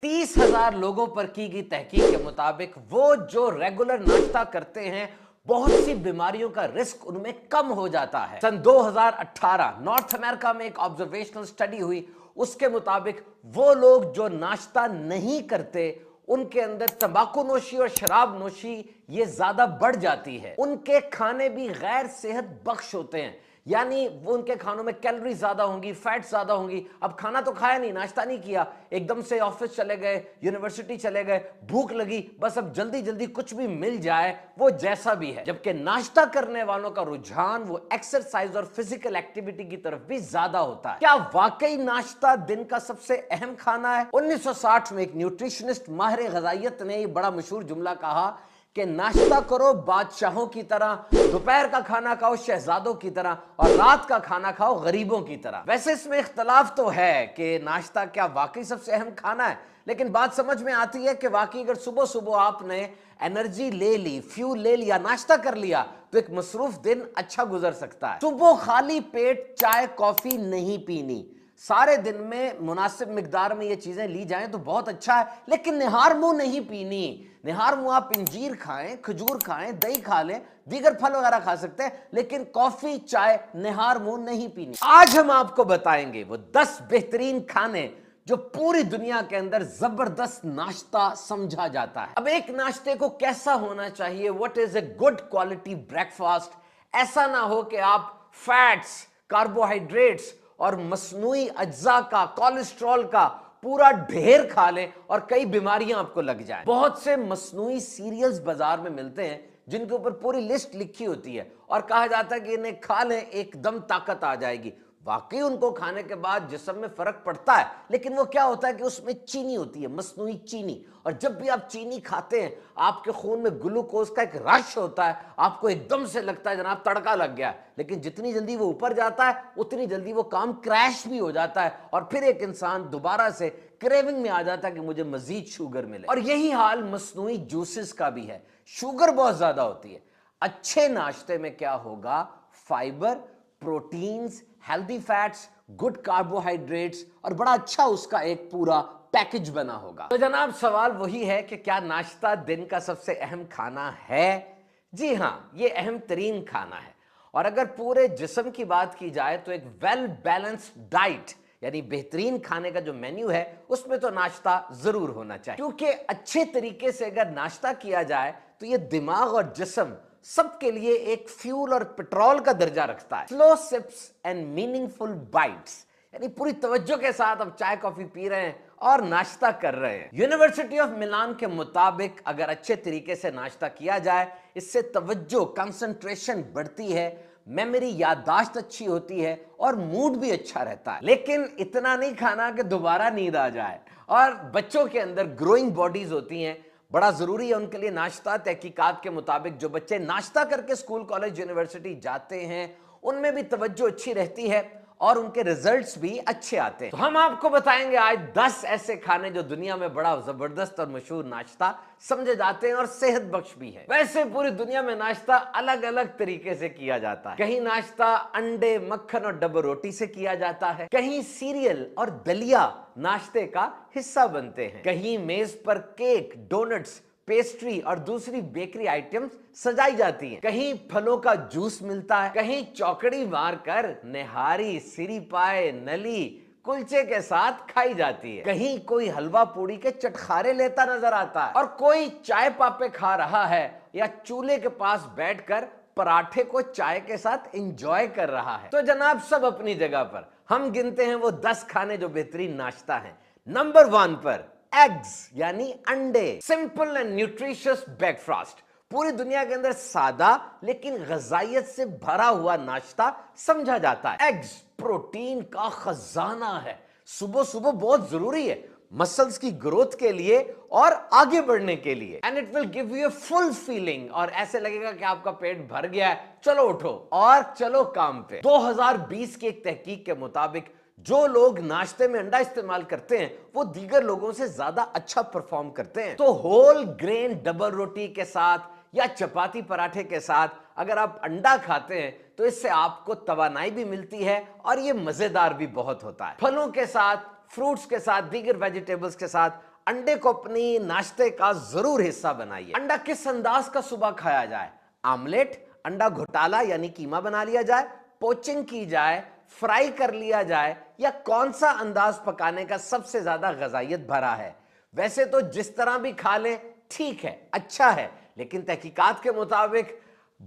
30,000 लोगों पर की गई तहकीक के मुताबिक वो जो रेगुलर नाश्ता करते हैं बहुत सी बीमारियों का रिस्क उनमें कम हो जाता है। सन 2018 नॉर्थ अमेरिका में एक ऑब्जर्वेशनल स्टडी हुई, उसके मुताबिक वो लोग जो नाश्ता नहीं करते उनके अंदर तंबाकू नोशी और शराब नोशी ये ज्यादा बढ़ जाती है। उनके खाने भी गैर सेहत बख्श होते हैं, यानी वो उनके खानों में कैलोरी ज्यादा होंगी, फैट ज्यादा होंगी। अब खाना तो खाया नहीं, नाश्ता नहीं किया, एकदम से ऑफिस चले गए, यूनिवर्सिटी चले गए, भूख लगी, बस अब जल्दी जल्दी कुछ भी मिल जाए, वो जैसा भी है। जबकि नाश्ता करने वालों का रुझान वो एक्सरसाइज और फिजिकल एक्टिविटी की तरफ भी ज्यादा होता है। क्या वाकई नाश्ता दिन का सबसे अहम खाना है? 1960 में एक न्यूट्रिशनिस्ट माहिर ग़िज़ाइयत ने बड़ा मशहूर जुमला कहा कि नाश्ता करो बादशाहों की तरह, दोपहर का खाना खाओ शहजादों की तरह, और रात का खाना खाओ गरीबों की तरह। वैसे इसमें इख्तलाफ तो है कि नाश्ता क्या वाकई सबसे अहम खाना है, लेकिन बात समझ में आती है कि वाकई अगर सुबह सुबह आपने एनर्जी ले ली, फ्यूल ले लिया, नाश्ता कर लिया, तो एक मसरूफ दिन अच्छा गुजर सकता है। सुबह खाली पेट चाय कॉफी नहीं पीनी, सारे दिन में मुनासिब मिकदार में ये चीजें ली जाएं तो बहुत अच्छा है, लेकिन निहार मुंह नहीं पीनी। निहार मुंह आप इंजीर खाएं, खजूर खाएं, दही खा लें, दीगर फल वगैरह खा सकते हैं, लेकिन कॉफी चाय निहार मुंह नहीं पीनी। आज हम आपको बताएंगे वो 10 बेहतरीन खाने जो पूरी दुनिया के अंदर जबरदस्त नाश्ता समझा जाता है। अब एक नाश्ते को कैसा होना चाहिए, what is a good quality breakfast? ऐसा ना हो कि आप फैट्स, कार्बोहाइड्रेट्स और मसनूई अज्जा का, कोलेस्ट्रॉल का पूरा ढेर खा लें और कई बीमारियां आपको लग जाए। बहुत से मसनूई सीरियल्स बाजार में मिलते हैं जिनके ऊपर पूरी लिस्ट लिखी होती है और कहा जाता है कि इन्हें खा लें एकदम ताकत आ जाएगी। वाकई उनको खाने के बाद जिस्म में फर्क पड़ता है, लेकिन वो क्या होता है कि उसमें चीनी होती है, मसनूई चीनी, और जब भी आप चीनी खाते हैं आपके खून में ग्लूकोज का एक रश होता है, आपको एकदम से लगता है जनाब तड़का लग गया है, लेकिन जितनी जल्दी वो ऊपर जाता है उतनी जल्दी वो काम क्रैश भी हो जाता है और फिर एक इंसान दोबारा से क्रेविंग में आ जाता है कि मुझे मजीद शुगर मिले। और यही हाल मसनूई जूसेस का भी है, शुगर बहुत ज्यादा होती है। अच्छे नाश्ते में क्या होगा? Fibre, proteins, healthy fats, good carbohydrates और बड़ा अच्छा उसका एक पूरा पैकेज बना होगा। तो जनाब सवाल वही है कि क्या नाश्ता दिन का सबसे अहम खाना है? जी हां, ये अहम तरीन खाना है। और अगर पूरे जिस्म की बात की जाए तो एक वेल बैलेंस्ड डाइट यानी बेहतरीन खाने का जो मेन्यू है उसमें तो नाश्ता जरूर होना चाहिए, क्योंकि अच्छे तरीके से अगर नाश्ता किया जाए तो ये दिमाग और जिस्म सबके लिए एक फ्यूल और पेट्रोल का दर्जा रखता है। Slow sips and meaningful bites, यानी पूरी तवज्जो के साथ आप चाय कॉफी पी रहे हैं और नाश्ता कर रहे हैं। यूनिवर्सिटी ऑफ मिलान के मुताबिक अगर अच्छे तरीके से नाश्ता किया जाए, इससे तवज्जो, कंसंट्रेशन बढ़ती है, मेमोरी याददाश्त अच्छी होती है और मूड भी अच्छा रहता है। लेकिन इतना नहीं खाना कि दोबारा नींद आ जाए। और बच्चों के अंदर ग्रोइंग बॉडीज होती हैं, बड़ा जरूरी है उनके लिए नाश्ता। तहकीकात के मुताबिक जो बच्चे नाश्ता करके स्कूल कॉलेज यूनिवर्सिटी जाते हैं उनमें भी तवज्जो अच्छी रहती है और उनके रिजल्ट्स भी अच्छे आते हैं। तो हम आपको बताएंगे आज 10 ऐसे खाने जो दुनिया में बड़ा जबरदस्त और मशहूर नाश्ता समझे जाते हैं और सेहत बख्श भी है। वैसे पूरी दुनिया में नाश्ता अलग अलग तरीके से किया जाता है। कहीं नाश्ता अंडे, मक्खन और डबल रोटी से किया जाता है, कहीं सीरियल और दलिया नाश्ते का हिस्सा बनते हैं, कहीं मेज पर केक, डोनट्स, पेस्ट्री और दूसरी बेकरी आइटम्स सजाई जाती हैं, कहीं फलों का जूस मिलता है, कहीं चौकड़ी मारकर निहारी, सिरी पाए, नली कुलचे के साथ खाई जाती है, कहीं कोई हलवा पूड़ी के चटखारे लेता नजर आता है और कोई चाय पापे खा रहा है या चूल्हे के पास बैठकर पराठे को चाय के साथ एंजॉय कर रहा है। तो जनाब सब अपनी जगह पर, हम गिनते हैं वो 10 खाने जो बेहतरीन नाश्ता है। नंबर 1 पर एग्स यानी अंडे, सिंपल एंड न्यूट्रिशियस ब्रेकफास्ट। पूरी दुनिया के अंदर सादा लेकिन ग़िज़ाइयत से भरा हुआ नाश्ता समझा जाता है। एग्स प्रोटीन का खजाना है, सुबह सुबह बहुत जरूरी है मसल्स की ग्रोथ के लिए और आगे बढ़ने के लिए। And it will give U a full feeling, और ऐसे लगेगा कि आपका पेट भर गया है, चलो उठो और चलो काम पे। 2020 की एक तहकीक के मुताबिक जो लोग नाश्ते में अंडा इस्तेमाल करते हैं वो दीगर लोगों से ज्यादा अच्छा परफॉर्म करते हैं। तो होल ग्रेन डबल रोटी के साथ या चपाती पराठे के साथ अगर आप अंडा खाते हैं तो इससे आपको तवानाई भी मिलती है और ये मजेदार भी बहुत होता है। फलों के साथ, फ्रूट्स के साथ, दीगर वेजिटेबल्स के साथ अंडे को अपनी नाश्ते का जरूर हिस्सा बनाइए। अंडा किस अंदाज का सुबह खाया जाए? आमलेट, अंडा घोटाला यानी कीमा बना लिया जाए, पोचिंग की जाए, फ्राई कर लिया जाए, या कौन सा अंदाज पकाने का सबसे ज्यादा ग़िज़ाइयत भरा है? वैसे तो जिस तरह भी खा लें ठीक है, अच्छा है, लेकिन तहकीकात के मुताबिक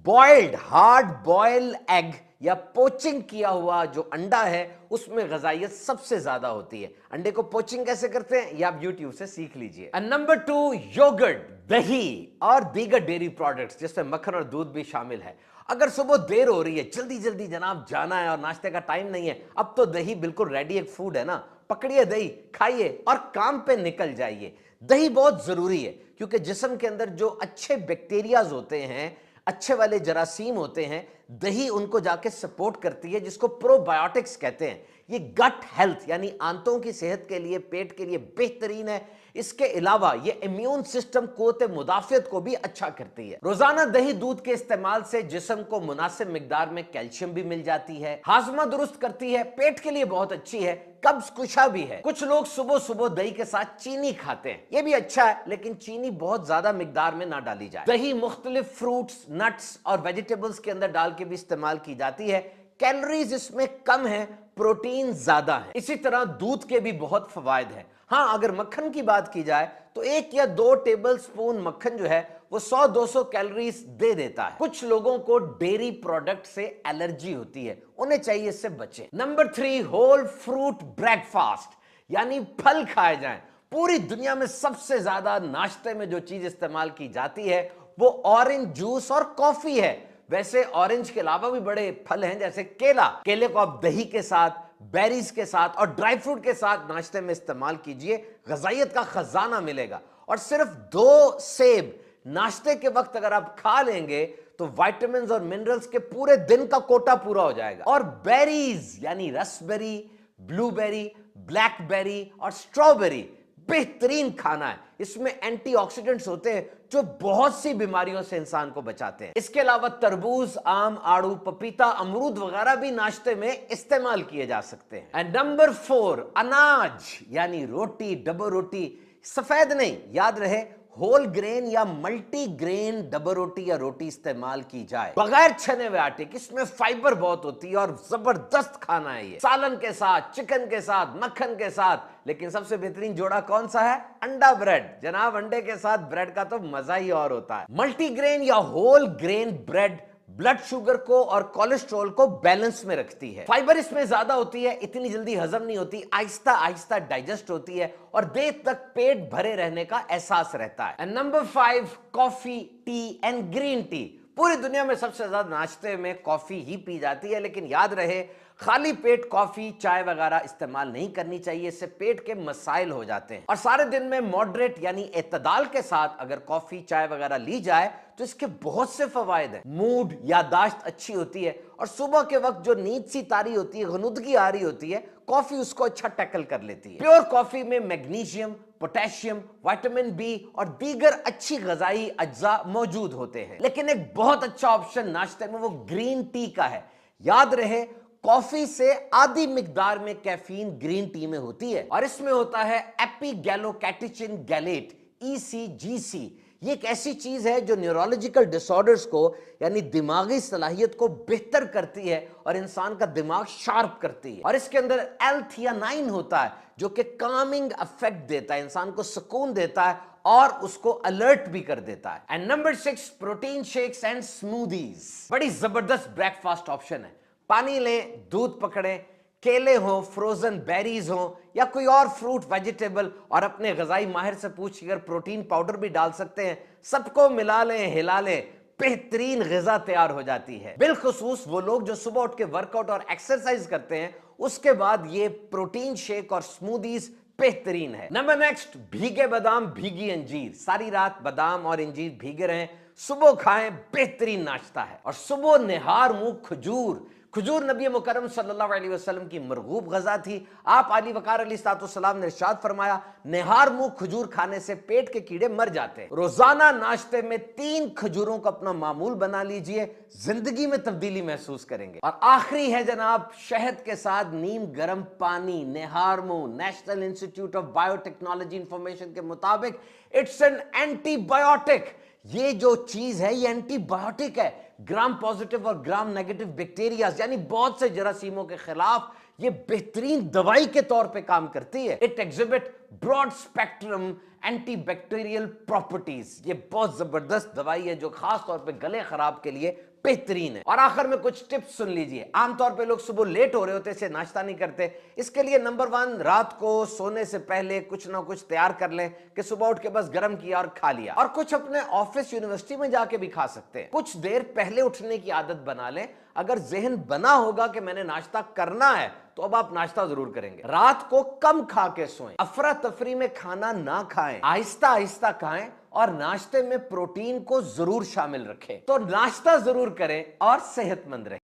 बॉइल्ड, हार्ड बॉइल्ड एग या पोचिंग किया हुआ जो अंडा है उसमें ग़िज़ाइयत सबसे ज्यादा होती है। अंडे को पोचिंग कैसे करते हैं ये आप YouTube से सीख लीजिए। नंबर 2, योगर्ट, दही और दीगर डेयरी प्रोडक्ट्स जिसमें मक्खन और दूध भी शामिल है। अगर सुबह देर हो रही है, जल्दी जल्दी जनाब जाना है और नाश्ते का टाइम नहीं है, अब तो दही बिल्कुल रेडी एक फूड है ना। पकड़िए दही, खाइए और काम पे निकल जाइए। दही बहुत जरूरी है क्योंकि जिस्म के अंदर जो अच्छे बैक्टीरियाज होते हैं, अच्छे वाले जरासीम होते हैं, दही उनको जाके सपोर्ट करती है, जिसको प्रोबायोटिक्स कहते हैं। ये गट हेल्थ यानी आंतों की सेहत के लिए, पेट के लिए बेहतरीन है। इसके अलावा ये इम्यून सिस्टम क़ुव्वत मुदाफ़ियत को भी अच्छा करती है। रोजाना दही दूध के इस्तेमाल से जिस्म को मुनासिब मिकदार में कैल्शियम भी मिल जाती है, हाजमा दुरुस्त करती है, पेट के लिए बहुत अच्छी है, कब्ज कुशा भी है। कुछ लोग सुबह सुबह दही के साथ चीनी खाते हैं, ये भी अच्छा है, लेकिन चीनी बहुत ज्यादा मिकदार में ना डाली जाए। दही मुख्तलिफ फ्रूट्स, नट्स और वेजिटेबल्स के अंदर डाल के भी इस्तेमाल की जाती है। कैलोरीज इसमें कम है, प्रोटीन ज्यादा है। इसी तरह दूध के भी बहुत फवायद हैं। हाँ, अगर मक्खन की बात की जाए तो 1 या 2 टेबल स्पून मक्खन जो है वो 100-200 कैलोरीज दे देता है। कुछ लोगों को डेयरी प्रोडक्ट से एलर्जी होती है, उन्हें चाहिए इससे बचें। नंबर 3, होल फ्रूट ब्रेकफास्ट यानी फल खाए जाएं। पूरी दुनिया में सबसे ज्यादा नाश्ते में जो चीज इस्तेमाल की जाती है वो ऑरेंज जूस और कॉफी है। वैसे ऑरेंज के अलावा भी बड़े फल हैं जैसे केला। केले को आप दही के साथ, बेरीज के साथ और ड्राई फ्रूट के साथ नाश्ते में इस्तेमाल कीजिए, ग़िज़ाइयत का खजाना मिलेगा। और सिर्फ 2 सेब नाश्ते के वक्त अगर आप खा लेंगे तो विटामिन्स और मिनरल्स के पूरे दिन का कोटा पूरा हो जाएगा। और बेरीज यानी रसबेरी, ब्लूबेरी, ब्लैकबेरी और स्ट्रॉबेरी बेहतरीन खाना है। इसमें एंटीऑक्सीडेंट्स होते हैं जो बहुत सी बीमारियों से इंसान को बचाते हैं। इसके अलावा तरबूज, आम, आड़ू, पपीता, अमरूद वगैरह भी नाश्ते में इस्तेमाल किए जा सकते हैं। एंड नंबर 4, अनाज यानी रोटी, डबल रोटी, सफेद नहीं, याद रहे होल ग्रेन या मल्टी ग्रेन डबल रोटी या रोटी इस्तेमाल की जाए, बगैर छने हुए आटे की। इसमें फाइबर बहुत होती है और जबरदस्त खाना है ये, सालन के साथ, चिकन के साथ, मक्खन के साथ। लेकिन सबसे बेहतरीन जोड़ा कौन सा है? अंडा ब्रेड। जनाब अंडे के साथ ब्रेड का तो मजा ही और होता है। मल्टीग्रेन या whole grain bread blood sugar को और कोलेस्ट्रॉल को बैलेंस में रखती है। फाइबर इसमें ज्यादा होती है, इतनी जल्दी हजम नहीं होती, आहिस्ता आहिस्ता डाइजेस्ट होती है और देर तक पेट भरे रहने का एहसास रहता है। And number 5, coffee, T and green tea. पूरी दुनिया में सबसे ज्यादा नाश्ते में कॉफी ही पी जाती है, लेकिन याद रहे खाली पेट कॉफी, चाय वगैरह इस्तेमाल नहीं करनी चाहिए, इससे पेट के मसाइल हो जाते हैं। और सारे दिन में मॉडरेट यानी एतदाल के साथ अगर कॉफी, चाय वगैरह ली जाए तो इसके बहुत से फवायद हैं। मूड, यादाश्त अच्छी होती है और सुबह के वक्त जो नींद सी तारी होती है, गनुदगी आ रही होती है, कॉफी उसको अच्छा टैकल कर लेती है। प्योर कॉफी में मैग्नीशियम, पोटेशियम, विटामिन बी और दीगर अच्छी ग़िज़ाई अज्जा मौजूद होते हैं। लेकिन एक बहुत अच्छा ऑप्शन नाश्ते में वो ग्रीन टी का है। याद रहे कॉफी से आधी मिकदार में कैफीन ग्रीन टी में होती है और इसमें होता है एपिगैलोकैटेचिन गैलेट, ECGC। ये एक ऐसी चीज है जो न्यूरोलॉजिकल डिसऑर्डर्स को यानी दिमागी सलाहियत को बेहतर करती है और इंसान का दिमाग शार्प करती है। और इसके अंदर L-theanine होता है जो कि कामिंग इफेक्ट देता है, इंसान को सुकून देता है और उसको अलर्ट भी कर देता है। And number 6, protein shakes and smoothies. बड़ी जबरदस्त ब्रेकफास्ट ऑप्शन है। पानी लें, दूध पकड़ें, केले हो, फ्रोजन बेरीज हो या कोई और फ्रूट, वेजिटेबल, और अपने ग़िज़ाई माहिर से पूछिए, अगर प्रोटीन पाउडर भी डाल सकते हैं, सबको मिला लें, हिला लें, बेहतरीन ग़िज़ा तैयार हो जाती है। बिलखुसूस वो लोग जो सुबह उठ के वर्कआउट और एक्सरसाइज करते हैं, उसके बाद ये प्रोटीन शेक और स्मूदीज बेहतरीन है। नंबर नेक्स्ट, भीगे बादाम, भीगी अंजीर। सारी रात बादाम और अंजीर भीगे रहें, सुबह खाएं, बेहतरीन नाश्ता है। और सुबह निहार मुंह खजूर, खजूर नबी मुकरम सल्लल्लाहु अलैहि वसल्लम की मरगूब गजा थी। आप आली वकार अलैहिस्सलाम ने इरशाद फरमाया, निहार मुंह खजूर खाने से पेट के कीड़े मर जाते हैं। रोजाना नाश्ते में 3 खजूरों को अपना मामूल बना लीजिए, जिंदगी में तब्दीली महसूस करेंगे। और आखिरी है जनाब, शहद के साथ नीम गर्म पानी। निहार मुंह national institute of biotechnology information के मुताबिक इट्स एन एंटीबायोटिक। ये जो चीज है ये एंटीबायोटिक है। ग्राम पॉजिटिव और ग्राम नेगेटिव बैक्टीरिया यानी बहुत से जरासीमों के खिलाफ ये बेहतरीन दवाई के तौर पे काम करती है। It exhibit broad spectrum antibacterial properties. ये बहुत जबरदस्त दवाई है जो खास तौर पे गले खराब के लिए बेहतरीन है। और आखिर में कुछ टिप्स सुन लीजिए। आमतौर पे लोग सुबह लेट हो रहे होते से नाश्ता नहीं करते। इसके लिए नंबर 1, रात को सोने से पहले कुछ ना कुछ तैयार कर लें कि सुबह उठ के बस गर्म किया और खा लिया। और कुछ अपने ऑफिस यूनिवर्सिटी में जाके भी खा सकते हैं। कुछ देर पहले उठने की आदत बना लें। अगर जहन बना होगा कि मैंने नाश्ता करना है तो अब आप नाश्ता जरूर करेंगे। रात को कम खा के सोएं। अफरा तफरी में खाना ना खाएं, आहिस्ता आहिस्ता खाएं और नाश्ते में प्रोटीन को जरूर शामिल रखें। तो नाश्ता जरूर करें और सेहतमंद रहें।